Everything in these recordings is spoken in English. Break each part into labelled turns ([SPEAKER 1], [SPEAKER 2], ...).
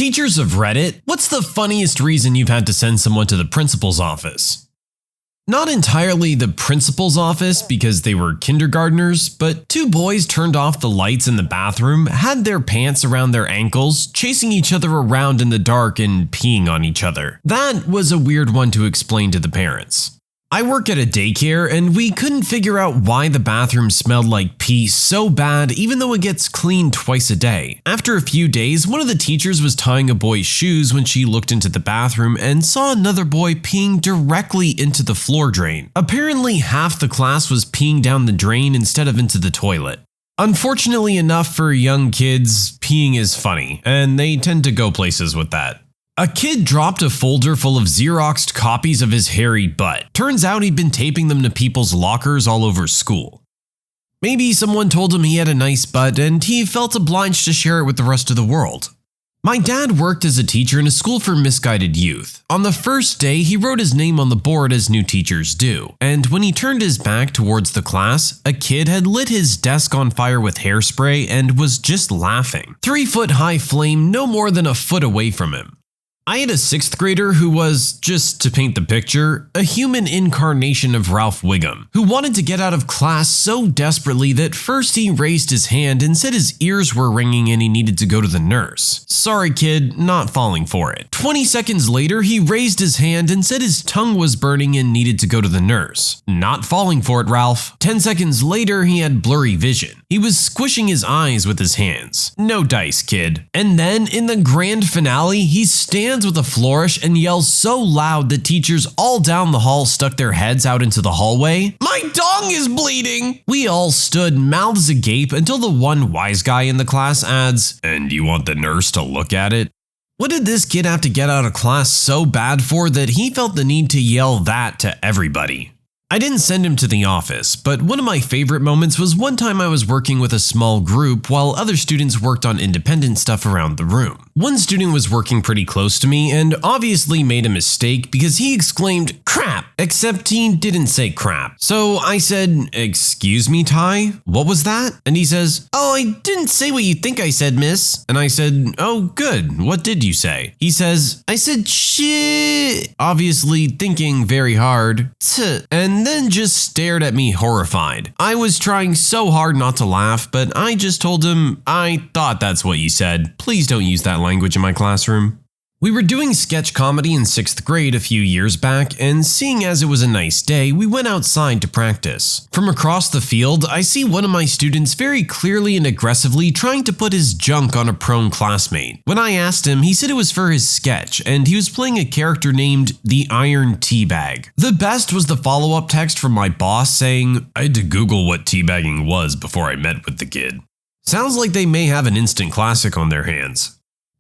[SPEAKER 1] Teachers of Reddit, what's the funniest reason you've had to send someone to the principal's office? Not entirely the principal's office because they were kindergartners, but two boys turned off the lights in the bathroom, had their pants around their ankles, chasing each other around in the dark and peeing on each other. That was a weird one to explain to the parents. I work at a daycare and we couldn't figure out why the bathroom smelled like pee so bad even though it gets cleaned twice a day. After a few days, one of the teachers was tying a boy's shoes when she looked into the bathroom and saw another boy peeing directly into the floor drain. Apparently half the class was peeing down the drain instead of into the toilet. Unfortunately enough for young kids, peeing is funny, and they tend to go places with that. A kid dropped a folder full of Xeroxed copies of his hairy butt. Turns out he'd been taping them to people's lockers all over school. Maybe someone told him he had a nice butt and he felt obliged to share it with the rest of the world. My dad worked as a teacher in a school for misguided youth. On the first day, he wrote his name on the board as new teachers do, and when he turned his back towards the class, a kid had lit his desk on fire with hairspray and was just laughing. 3-foot-high flame no more than a foot away from him. I had a 6th grader who was, just to paint the picture, a human incarnation of Ralph Wiggum, who wanted to get out of class so desperately that first he raised his hand and said his ears were ringing and he needed to go to the nurse. Sorry kid, not falling for it. 20 seconds later, he raised his hand and said his tongue was burning and needed to go to the nurse. Not falling for it, Ralph. 10 seconds later, he had blurry vision. He was squishing his eyes with his hands. No dice, kid. And then, in the grand finale, he stands with a flourish and yells so loud that teachers all down the hall stuck their heads out into the hallway. My dong is bleeding! We all stood mouths agape until the one wise guy in the class adds, "And you want the nurse to look at it?" What did this kid have to get out of class so bad for that he felt the need to yell that to everybody? I didn't send him to the office, but one of my favorite moments was one time I was working with a small group while other students worked on independent stuff around the room. One student was working pretty close to me and obviously made a mistake because he exclaimed, "Crap!" except he didn't say crap. So I said, "Excuse me, Ty? What was that?" And he says, "Oh, I didn't say what you think I said, miss." And I said, "Oh, good. What did you say?" He says, "I said shit," obviously thinking very hard. And then just stared at me horrified. I was trying so hard not to laugh, but I just told him, "I thought that's what you said. Please don't use that language in my classroom." We were doing sketch comedy in 6th grade a few years back, and seeing as it was a nice day, we went outside to practice. From across the field, I see one of my students very clearly and aggressively trying to put his junk on a prone classmate. When I asked him, he said it was for his sketch, and he was playing a character named the Iron Teabag. The best was the follow-up text from my boss saying, "I had to Google what teabagging was before I met with the kid." Sounds like they may have an instant classic on their hands.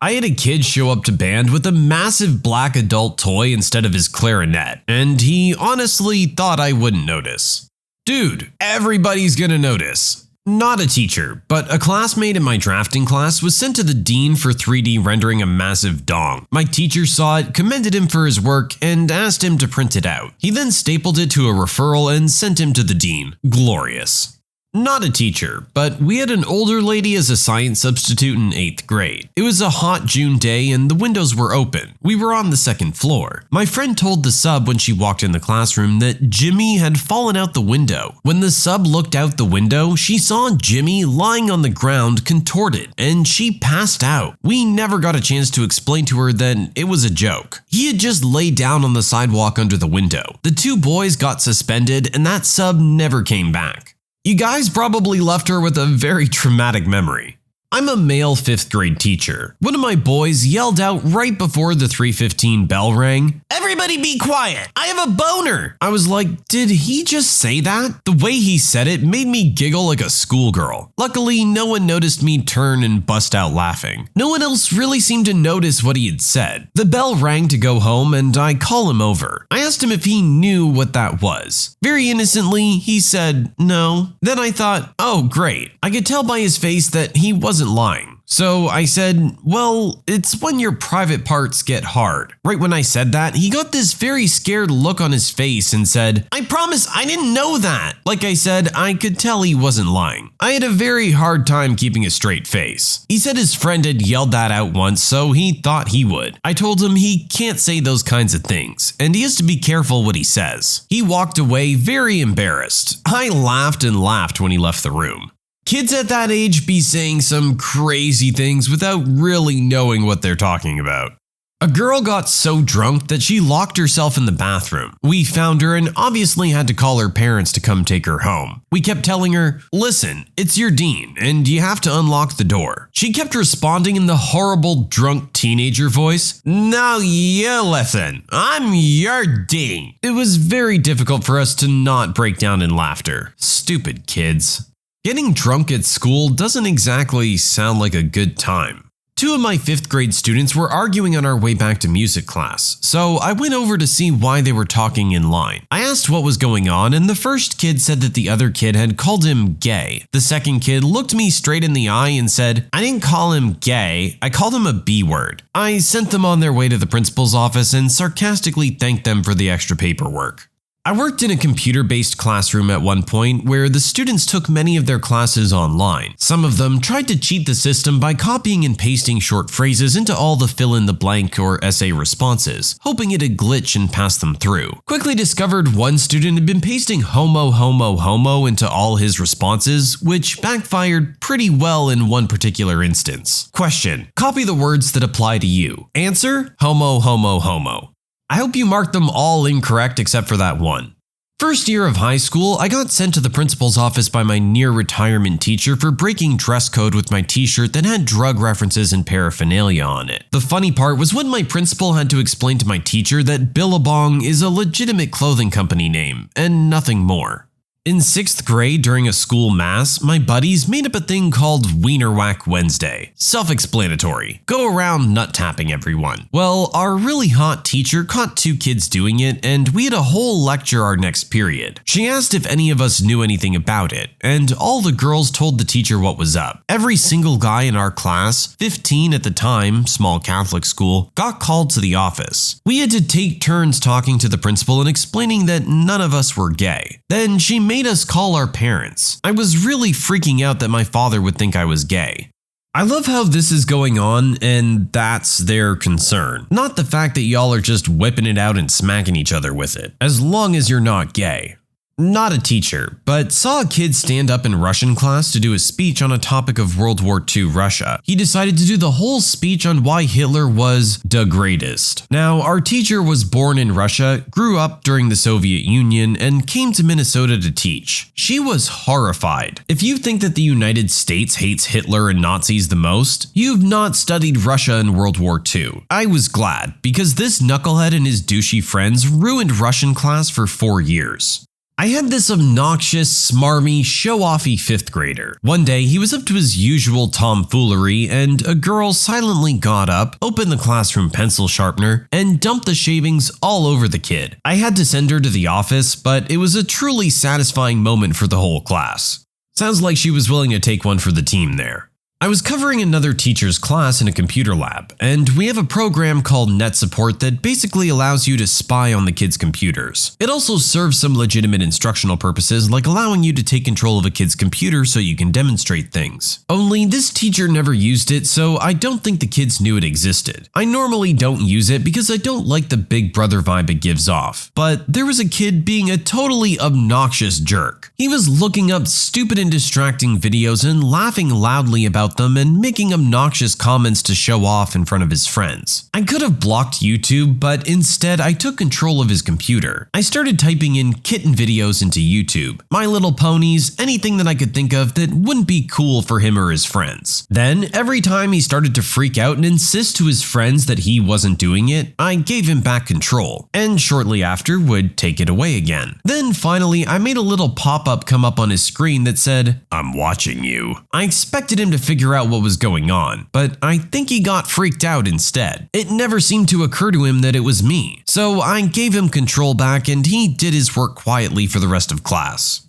[SPEAKER 1] I had a kid show up to band with a massive black adult toy instead of his clarinet, and he honestly thought I wouldn't notice. Dude, everybody's gonna notice. Not a teacher, but a classmate in my drafting class was sent to the dean for 3D rendering a massive dong. My teacher saw it, commended him for his work, and asked him to print it out. He then stapled it to a referral and sent him to the dean. Glorious. Not a teacher, but we had an older lady as a science substitute in 8th grade. It was a hot June day and the windows were open. We were on the 2nd floor. My friend told the sub when she walked in the classroom that Jimmy had fallen out the window. When the sub looked out the window, she saw Jimmy lying on the ground contorted, and she passed out. We never got a chance to explain to her that it was a joke. He had just laid down on the sidewalk under the window. The two boys got suspended and that sub never came back. You guys probably left her with a very traumatic memory. I'm a male 5th grade teacher. One of my boys yelled out right before the 3:15 bell rang, "Everybody be quiet, I have a boner." I was like, did he just say that? The way he said it made me giggle like a schoolgirl. Luckily, no one noticed me turn and bust out laughing. No one else really seemed to notice what he had said. The bell rang to go home and I call him over. I asked him if he knew what that was. Very innocently, he said no. Then I thought, oh great. I could tell by his face that he wasn't lying. So I said, well, it's when your private parts get hard. Right when I said that, he got this very scared look on his face and said, I promise I didn't know that. Like I said, I could tell he wasn't lying. I had a very hard time keeping a straight face. He said his friend had yelled that out once, so he thought he would. I told him he can't say those kinds of things, and he has to be careful what he says. He walked away very embarrassed. I laughed and laughed when he left the room. Kids at that age be saying some crazy things without really knowing what they're talking about. A girl got so drunk that she locked herself in the bathroom. We found her and obviously had to call her parents to come take her home. We kept telling her, listen, it's your dean and you have to unlock the door. She kept responding in the horrible drunk teenager voice, now you listen, I'm your dean. It was very difficult for us to not break down in laughter. Stupid kids. Getting drunk at school doesn't exactly sound like a good time. Two of my 5th grade students were arguing on our way back to music class, so I went over to see why they were talking in line. I asked what was going on, and the first kid said that the other kid had called him gay. The second kid looked me straight in the eye and said, I didn't call him gay, I called him a B word. I sent them on their way to the principal's office and sarcastically thanked them for the extra paperwork. I worked in a computer-based classroom at one point where the students took many of their classes online. Some of them tried to cheat the system by copying and pasting short phrases into all the fill-in-the-blank or essay responses, hoping it'd glitch and pass them through. Quickly discovered one student had been pasting homo homo homo into all his responses, which backfired pretty well in one particular instance. Question: copy the words that apply to you. Answer: homo homo homo. I hope you marked them all incorrect except for that one. First year of high school, I got sent to the principal's office by my near-retirement teacher for breaking dress code with my t-shirt that had drug references and paraphernalia on it. The funny part was when my principal had to explain to my teacher that Billabong is a legitimate clothing company name, and nothing more. In 6th grade, during a school mass, my buddies made up a thing called Wiener Whack Wednesday. Self-explanatory. Go around nut-tapping everyone. Well, our really hot teacher caught 2 kids doing it, and we had a whole lecture our next period. She asked if any of us knew anything about it, and all the girls told the teacher what was up. Every single guy in our class, 15 at the time, small Catholic school, got called to the office. We had to take turns talking to the principal and explaining that none of us were gay. Then she made us call our parents. I was really freaking out that my father would think I was gay. I love how this is going on and that's their concern. Not the fact that y'all are just whipping it out and smacking each other with it, as long as you're not gay. Not a teacher, but saw a kid stand up in Russian class to do a speech on a topic of World War II Russia. He decided to do the whole speech on why Hitler was the greatest. Now, our teacher was born in Russia, grew up during the Soviet Union, and came to Minnesota to teach. She was horrified. If you think that the United States hates Hitler and Nazis the most, you've not studied Russia in World War II. I was glad, because this knucklehead and his douchey friends ruined Russian class for 4 years. I had this obnoxious, smarmy, show-offy 5th grader. One day, he was up to his usual tomfoolery, and a girl silently got up, opened the classroom pencil sharpener, and dumped the shavings all over the kid. I had to send her to the office, but it was a truly satisfying moment for the whole class. Sounds like she was willing to take one for the team there. I was covering another teacher's class in a computer lab, and we have a program called Net Support that basically allows you to spy on the kids' computers. It also serves some legitimate instructional purposes, like allowing you to take control of a kid's computer so you can demonstrate things. Only this teacher never used it, so I don't think the kids knew it existed. I normally don't use it because I don't like the big brother vibe it gives off, but there was a kid being a totally obnoxious jerk. He was looking up stupid and distracting videos and laughing loudly about them and making obnoxious comments to show off in front of his friends. I could have blocked YouTube, but instead I took control of his computer. I started typing in kitten videos into YouTube, My Little Ponies, anything that I could think of that wouldn't be cool for him or his friends. Then, every time he started to freak out and insist to his friends that he wasn't doing it, I gave him back control, and shortly after would take it away again. Then finally, I made a little pop-up come up on his screen that said, "I'm watching you." I expected him to figure out what was going on, but I think he got freaked out instead. It never seemed to occur to him that it was me, so I gave him control back and he did his work quietly for the rest of class.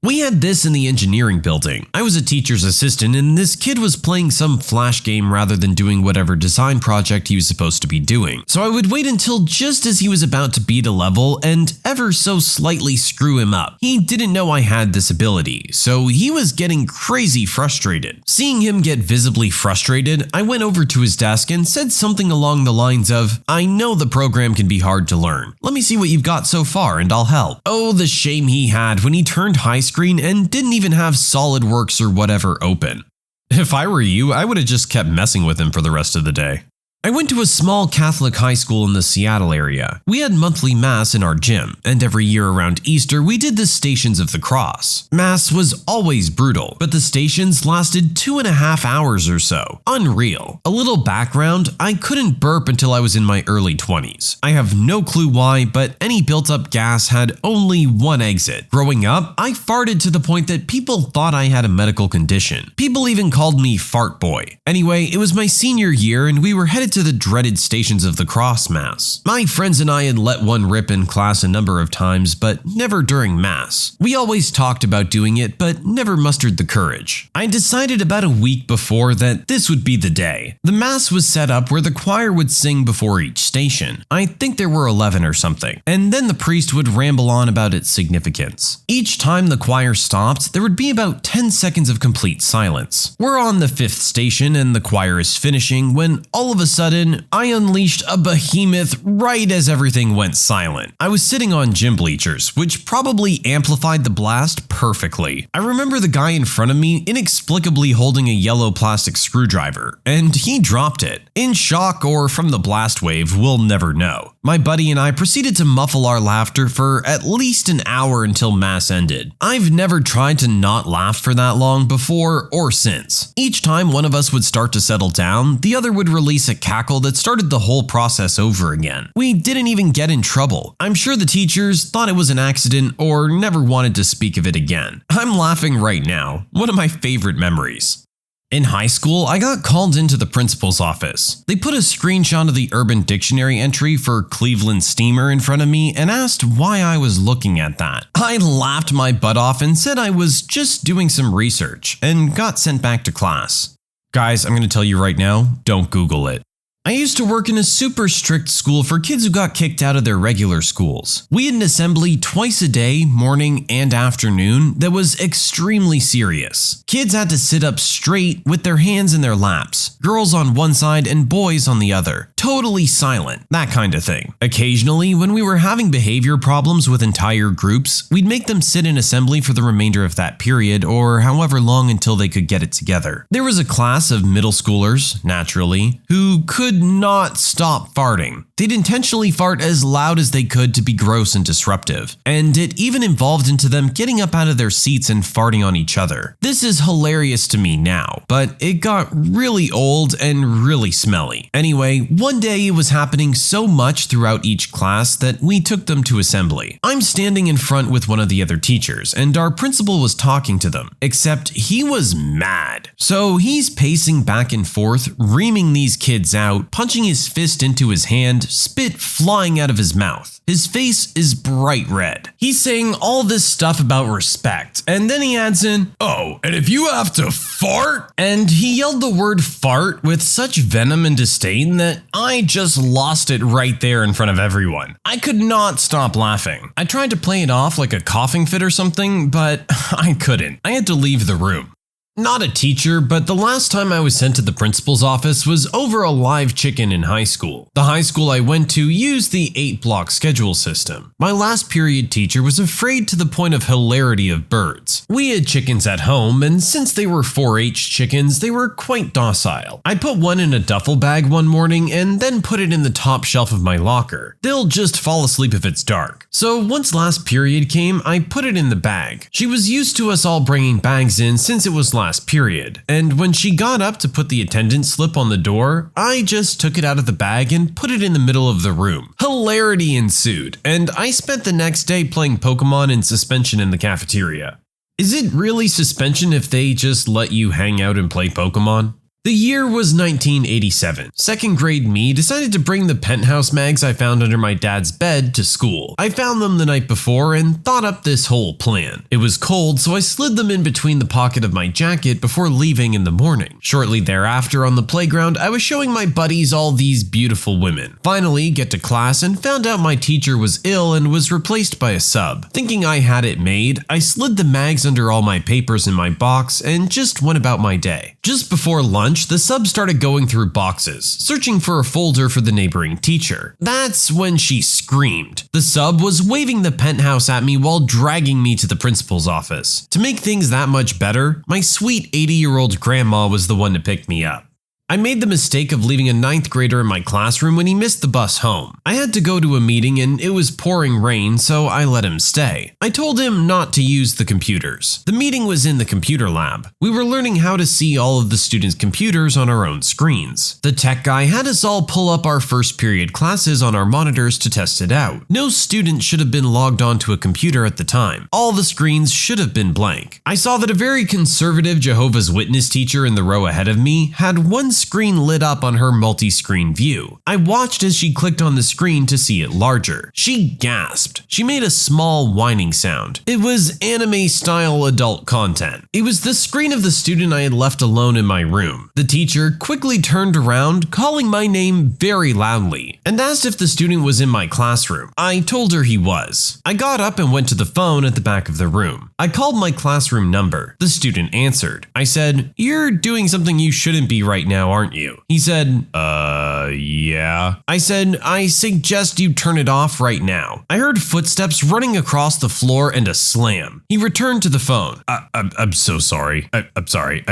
[SPEAKER 1] We had this in the engineering building. I was a teacher's assistant and this kid was playing some flash game rather than doing whatever design project he was supposed to be doing. So I would wait until just as he was about to beat a level and ever so slightly screw him up. He didn't know I had this ability, so he was getting crazy frustrated. Seeing him get visibly frustrated, I went over to his desk and said something along the lines of, "I know the program can be hard to learn. Let me see what you've got so far and I'll help." Oh, the shame he had when he turned high screen and didn't even have SolidWorks or whatever open. If I were you, I would have just kept messing with him for the rest of the day. I went to a small Catholic high school in the Seattle area. We had monthly Mass in our gym, and every year around Easter we did the Stations of the Cross. Mass was always brutal, but the stations lasted 2.5 hours or so. Unreal. A little background, I couldn't burp until I was in my early 20s. I have no clue why, but any built-up gas had only one exit. Growing up, I farted to the point that people thought I had a medical condition. People even called me Fart Boy. Anyway, it was my senior year and we were headed to the dreaded Stations of the Cross Mass. My friends and I had let one rip in class a number of times, but never during Mass. We always talked about doing it, but never mustered the courage. I decided about a week before that this would be the day. The Mass was set up where the choir would sing before each station. I think there were 11 or something, and then the priest would ramble on about its significance. Each time the choir stopped, there would be about 10 seconds of complete silence. We're on the 5th station and the choir is finishing when all of a sudden, I unleashed a behemoth right as everything went silent. I was sitting on gym bleachers, which probably amplified the blast perfectly. I remember the guy in front of me inexplicably holding a yellow plastic screwdriver, and he dropped it. In shock or from the blast wave, we'll never know. My buddy and I proceeded to muffle our laughter for at least an hour until Mass ended. I've never tried to not laugh for that long before or since. Each time one of us would start to settle down, the other would release a cackle that started the whole process over again. We didn't even get in trouble. I'm sure the teachers thought it was an accident or never wanted to speak of it again. I'm laughing right now. One of my favorite memories. In high school, I got called into the principal's office. They put a screenshot of the Urban Dictionary entry for Cleveland Steamer in front of me and asked why I was looking at that. I laughed my butt off and said I was just doing some research and got sent back to class. Guys, I'm going to tell you right now, don't Google it. I used to work in a super strict school for kids who got kicked out of their regular schools. We had an assembly twice a day, morning and afternoon, that was extremely serious. Kids had to sit up straight with their hands in their laps, girls on one side and boys on the other, totally silent, that kind of thing. Occasionally, when we were having behavior problems with entire groups, we'd make them sit in assembly for the remainder of that period or however long until they could get it together. There was a class of middle schoolers, naturally, who could not stop farting. They'd intentionally fart as loud as they could to be gross and disruptive, and it even evolved into them getting up out of their seats and farting on each other. This is hilarious to me now, but it got really old and really smelly. Anyway, one day it was happening so much throughout each class that we took them to assembly. I'm standing in front with one of the other teachers, and our principal was talking to them, except he was mad. So he's pacing back and forth, reaming these kids out, punching his fist into his hand, spit flying out of his mouth. His face is bright red. He's saying all this stuff about respect, and then he adds in, "Oh, and if you have to fart?" And he yelled the word fart with such venom and disdain that I just lost it right there in front of everyone. I could not stop laughing. I tried to play it off like a coughing fit or something, but I couldn't. I had to leave the room. Not a teacher, but the last time I was sent to the principal's office was over a live chicken in high school. The high school I went to used the 8-block schedule system. My last period teacher was afraid to the point of hilarity of birds. We had chickens at home, and since they were 4-H chickens, they were quite docile. I put one in a duffel bag one morning and then put it in the top shelf of my locker. They'll just fall asleep if it's dark. So once last period came, I put it in the bag. She was used to us all bringing bags in since it was last period, and when she got up to put the attendance slip on the door, I just took it out of the bag and put it in the middle of the room. Hilarity ensued, and I spent the next day playing Pokemon and suspension in the cafeteria. Is it really suspension if they just let you hang out and play Pokemon? The year was 1987. Second grade me decided to bring the Penthouse mags I found under my dad's bed to school. I found them the night before and thought up this whole plan. It was cold, so I slid them in between the pocket of my jacket before leaving in the morning. Shortly thereafter on the playground, I was showing my buddies all these beautiful women. Finally, get to class and found out my teacher was ill and was replaced by a sub. Thinking I had it made, I slid the mags under all my papers in my box and just went about my day. Just before lunch, the sub started going through boxes, searching for a folder for the neighboring teacher. That's when she screamed. The sub was waving the Penthouse at me while dragging me to the principal's office. To make things that much better, my sweet 80-year-old grandma was the one to pick me up. I made the mistake of leaving a 9th grader in my classroom when he missed the bus home. I had to go to a meeting and it was pouring rain, so I let him stay. I told him not to use the computers. The meeting was in the computer lab. We were learning how to see all of the students' computers on our own screens. The tech guy had us all pull up our first period classes on our monitors to test it out. No student should have been logged onto a computer at the time. All the screens should have been blank. I saw that a very conservative Jehovah's Witness teacher in the row ahead of me had one screen lit up on her multi-screen view. I watched as she clicked on the screen to see it larger. She gasped. She made a small whining sound. It was anime-style adult content. It was the screen of the student I had left alone in my room. The teacher quickly turned around, calling my name very loudly, and asked if the student was in my classroom. I told her he was. I got up and went to the phone at the back of the room. I called my classroom number. The student answered. I said, "You're doing something you shouldn't be right now, aren't you?" He said, yeah. I said, "I suggest you turn it off right now." I heard footsteps running across the floor and a slam. He returned to the phone. I'm so sorry. I'm sorry.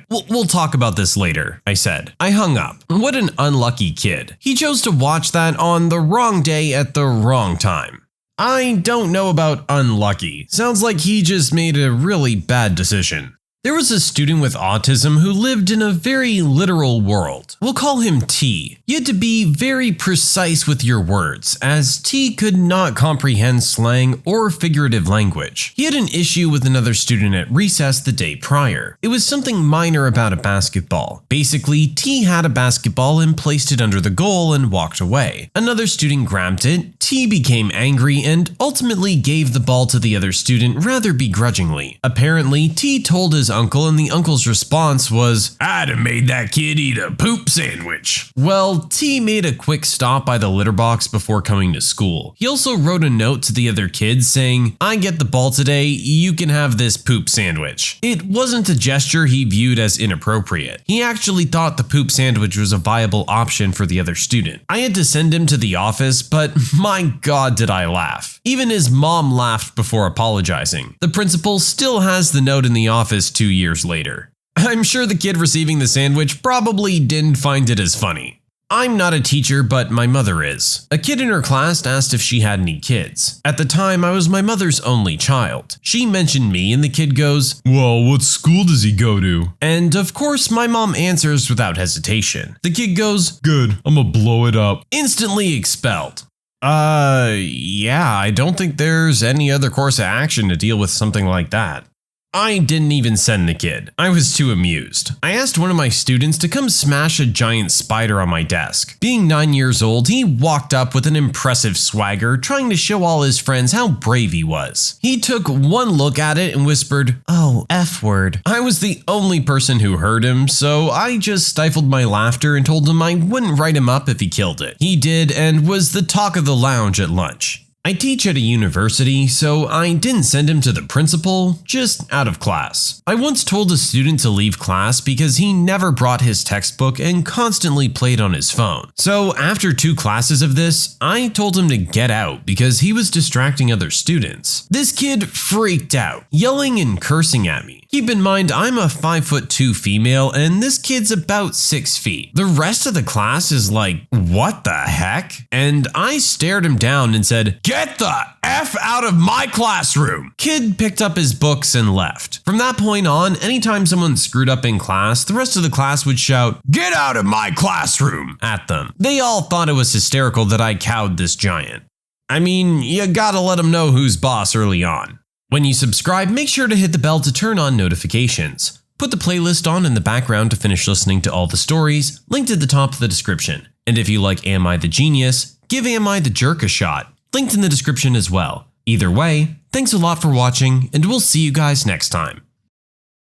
[SPEAKER 1] We'll talk about this later," I said. I hung up. What an unlucky kid. He chose to watch that on the wrong day at the wrong time. I don't know about unlucky. Sounds like he just made a really bad decision. There was a student with autism who lived in a very literal world. We'll call him T. You had to be very precise with your words, as T could not comprehend slang or figurative language. He had an issue with another student at recess the day prior. It was something minor about a basketball. Basically, T had a basketball and placed it under the goal and walked away. Another student grabbed it, T became angry and ultimately gave the ball to the other student rather begrudgingly. Apparently, T told his uncle and the uncle's response was, "I'd have made that kid eat a poop sandwich." Well, T made a quick stop by the litter box before coming to school. He also wrote a note to the other kids saying, "I get the ball today, you can have this poop sandwich." It wasn't a gesture he viewed as inappropriate. He actually thought the poop sandwich was a viable option for the other student. I had to send him to the office, but my God did I laugh. Even his mom laughed before apologizing. The principal still has the note in the office 2 years later. I'm sure the kid receiving the sandwich probably didn't find it as funny. I'm not a teacher, but my mother is. A kid in her class asked if she had any kids. At the time, I was my mother's only child. She mentioned me and the kid goes, "Well, what school does he go to?" And of course, my mom answers without hesitation. The kid goes, "Good, I'm gonna blow it up." Instantly expelled. Yeah, I don't think there's any other course of action to deal with something like that. I didn't even send the kid. I was too amused. I asked one of my students to come smash a giant spider on my desk. Being 9 years old, he walked up with an impressive swagger, trying to show all his friends how brave he was. He took one look at it and whispered, "Oh, F word." I was the only person who heard him, so I just stifled my laughter and told him I wouldn't write him up if he killed it. He did and was the talk of the lounge at lunch. I teach at a university, so I didn't send him to the principal, just out of class. I once told a student to leave class because he never brought his textbook and constantly played on his phone. So after 2 classes of this, I told him to get out because he was distracting other students. This kid freaked out, yelling and cursing at me. Keep in mind, I'm a 5'2" female and this kid's about 6 feet. The rest of the class is like, "What the heck?" And I stared him down and said, "Get the F out of my classroom!" Kid picked up his books and left. From that point on, anytime someone screwed up in class, the rest of the class would shout, "Get out of my classroom!" at them. They all thought it was hysterical that I cowed this giant. I mean, you gotta let them know who's boss early on. When you subscribe, make sure to hit the bell to turn on notifications. Put the playlist on in the background to finish listening to all the stories, linked at the top of the description. And if you like Am I the Genius, give Am I the Jerk a shot, linked in the description as well. Either way, thanks a lot for watching, and we'll see you guys next time.